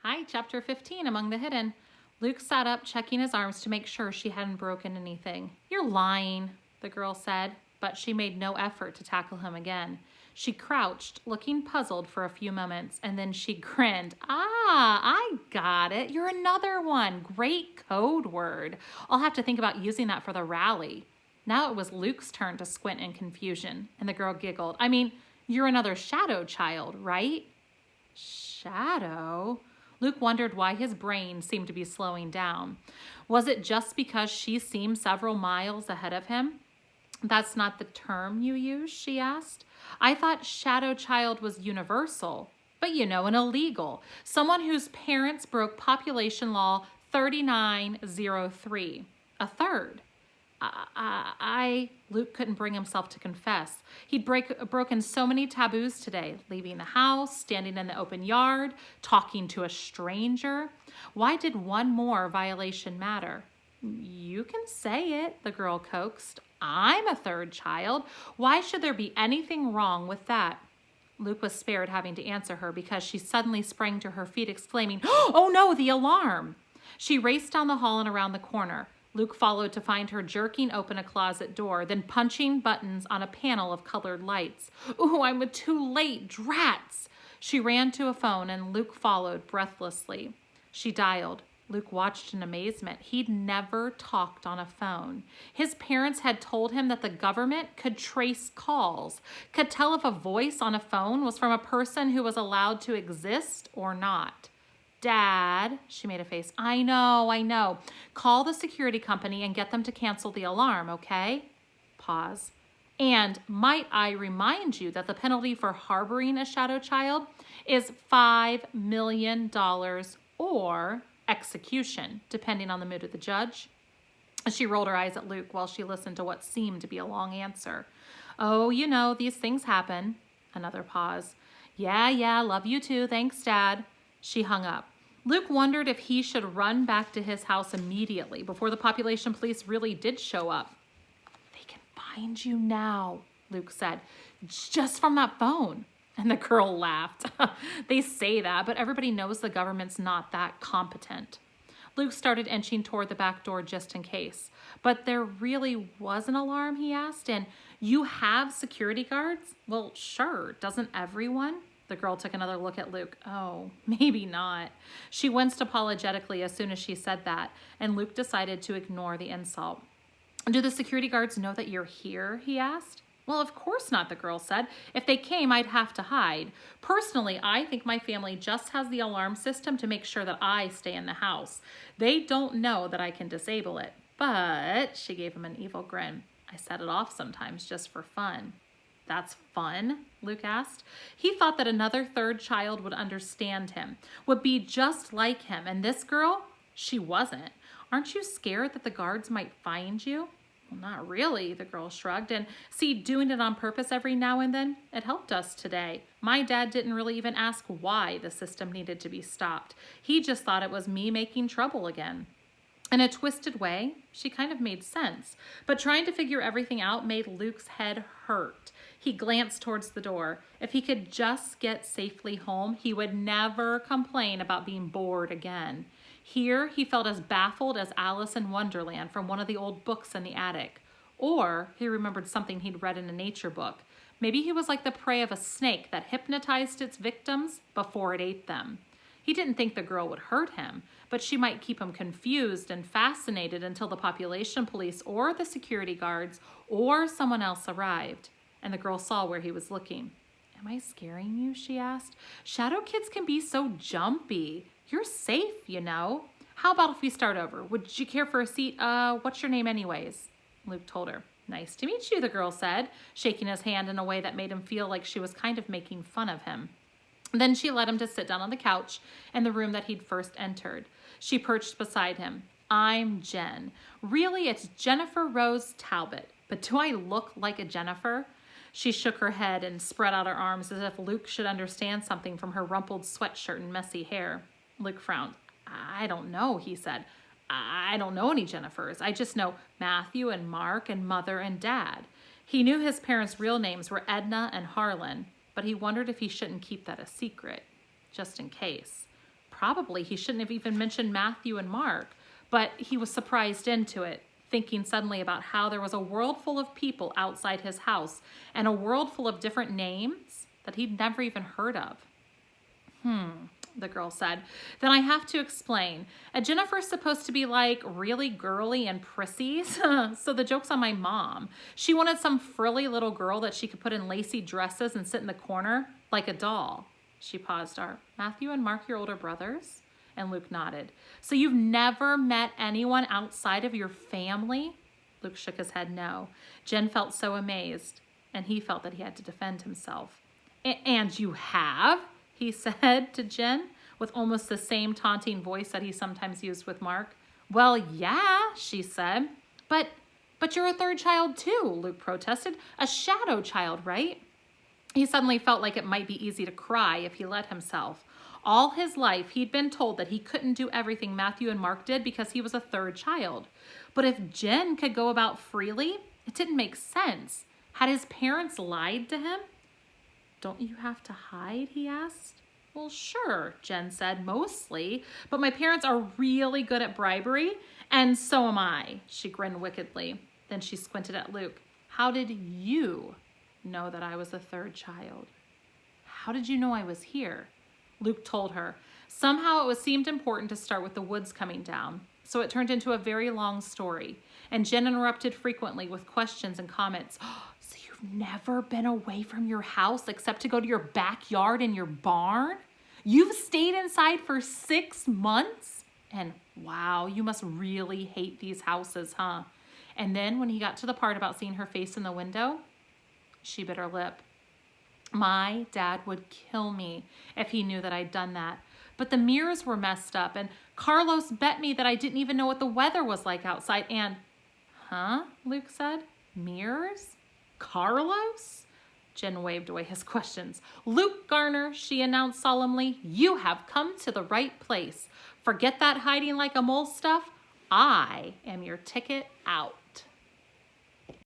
Hi, chapter 15, Among the Hidden. Luke sat up, checking his arms to make sure she hadn't broken anything. You're lying, the girl said, but she made no effort to tackle him again. She crouched, looking puzzled for a few moments, and then she grinned. Ah, I got it. You're another one. Great code word. I'll have to think about using that for the rally. Now it was Luke's turn to squint in confusion, and the girl giggled. I mean, you're another shadow child, right? Shadow? Luke wondered why his brain seemed to be slowing down. Was it just because she seemed several miles ahead of him? That's not the term you use, she asked. I thought shadow child was universal, but an illegal. Someone whose parents broke population law 3903. A third. Luke couldn't bring himself to confess. He'd broken so many taboos today, leaving the house, standing in the open yard, talking to a stranger. Why did one more violation matter? You can say it, the girl coaxed. I'm a third child. Why should there be anything wrong with that? Luke was spared having to answer her because she suddenly sprang to her feet, exclaiming, "Oh no, the alarm!" She raced down the hall and around the corner. Luke followed to find her jerking open a closet door, then punching buttons on a panel of colored lights. Ooh, I'm too late, drats! She ran to a phone and Luke followed breathlessly. She dialed. Luke watched in amazement. He'd never talked on a phone. His parents had told him that the government could trace calls, could tell if a voice on a phone was from a person who was allowed to exist or not. Dad, she made a face. I know. Call the security company and get them to cancel the alarm, okay? Pause. And might I remind you that the penalty for harboring a shadow child is $5 million or execution, depending on the mood of the judge. She rolled her eyes at Luke while she listened to what seemed to be a long answer. Oh, these things happen. Another pause. Yeah, love you too. Thanks, Dad. She hung up. Luke wondered if he should run back to his house immediately before the population police really did show up. They can find you now, Luke said, just from that phone. And the girl laughed. They say that, but everybody knows the government's not that competent. Luke started inching toward the back door just in case. But there really was an alarm, he asked, and you have security guards? Well, sure. Doesn't everyone? The girl took another look at Luke. Oh, maybe not. She winced apologetically as soon as she said that, and Luke decided to ignore the insult. Do the security guards know that you're here? He asked. Well, of course not, the girl said. If they came, I'd have to hide. Personally, I think my family just has the alarm system to make sure that I stay in the house. They don't know that I can disable it. But, she gave him an evil grin, I set it off sometimes just for fun. That's fun? Luke asked. He thought that another third child would understand him, would be just like him. And this girl? She wasn't. Aren't you scared that the guards might find you? Well, not really, the girl shrugged. And see, doing it on purpose every now and then, it helped us today. My dad didn't really even ask why the system needed to be stopped. He just thought it was me making trouble again. In a twisted way, she kind of made sense. But trying to figure everything out made Luke's head hurt. He glanced towards the door. If he could just get safely home, he would never complain about being bored again. Here, he felt as baffled as Alice in Wonderland from one of the old books in the attic. Or he remembered something he'd read in a nature book. Maybe he was like the prey of a snake that hypnotized its victims before it ate them. He didn't think the girl would hurt him, but she might keep him confused and fascinated until the population police or the security guards or someone else arrived. And the girl saw where he was looking. Am I scaring you? She asked. Shadow kids can be so jumpy. You're safe, How about if we start over? Would you care for a seat? What's your name anyways? Luke told her. Nice to meet you, the girl said, shaking his hand in a way that made him feel like she was kind of making fun of him. Then she led him to sit down on the couch in the room that he'd first entered. She perched beside him. I'm Jen. Really, it's Jennifer Rose Talbot. But do I look like a Jennifer? She shook her head and spread out her arms as if Luke should understand something from her rumpled sweatshirt and messy hair. Luke frowned. I don't know, he said. I don't know any Jennifers. I just know Matthew and Mark and Mother and Dad. He knew his parents' real names were Edna and Harlan, but he wondered if he shouldn't keep that a secret, just in case. probably he shouldn't have even mentioned Matthew and Mark, but he was surprised into it, thinking suddenly about how there was a world full of people outside his house and a world full of different names that he'd never even heard of. The girl said. Then I have to explain. Jennifer's supposed to be like really girly and prissy, so the joke's on my mom. She wanted some frilly little girl that she could put in lacy dresses and sit in the corner like a doll. She paused. Are Matthew and Mark your older brothers? And Luke nodded. So you've never met anyone outside of your family? Luke shook his head no. Jen felt so amazed, and he felt that he had to defend himself. And you have? He said to Jen with almost the same taunting voice that he sometimes used with Mark. Well, yeah, she said. But you're a third child too, Luke protested. A shadow child, right? He suddenly felt like it might be easy to cry if he let himself. All his life, he'd been told that he couldn't do everything Matthew and Mark did because he was a third child. But if Jen could go about freely, it didn't make sense. Had his parents lied to him? Don't you have to hide, he asked. Well, sure, Jen said, mostly. But my parents are really good at bribery, and so am I, she grinned wickedly. Then she squinted at Luke. How did you know that I was the third child? How did you know I was here? Luke told her. Somehow it seemed important to start with the woods coming down, so it turned into a very long story, and Jen interrupted frequently with questions and comments. So you've never been away from your house except to go to your backyard and your barn? You've stayed inside for 6 months? And wow, you must really hate these houses, huh? And then when he got to the part about seeing her face in the window, she bit her lip. My dad would kill me if he knew that I'd done that. But the mirrors were messed up, and Carlos bet me that I didn't even know what the weather was like outside. And, huh? Luke said. Mirrors? Carlos? Jen waved away his questions. Luke Garner, she announced solemnly, you have come to the right place. Forget that hiding like a mole stuff. I am your ticket out.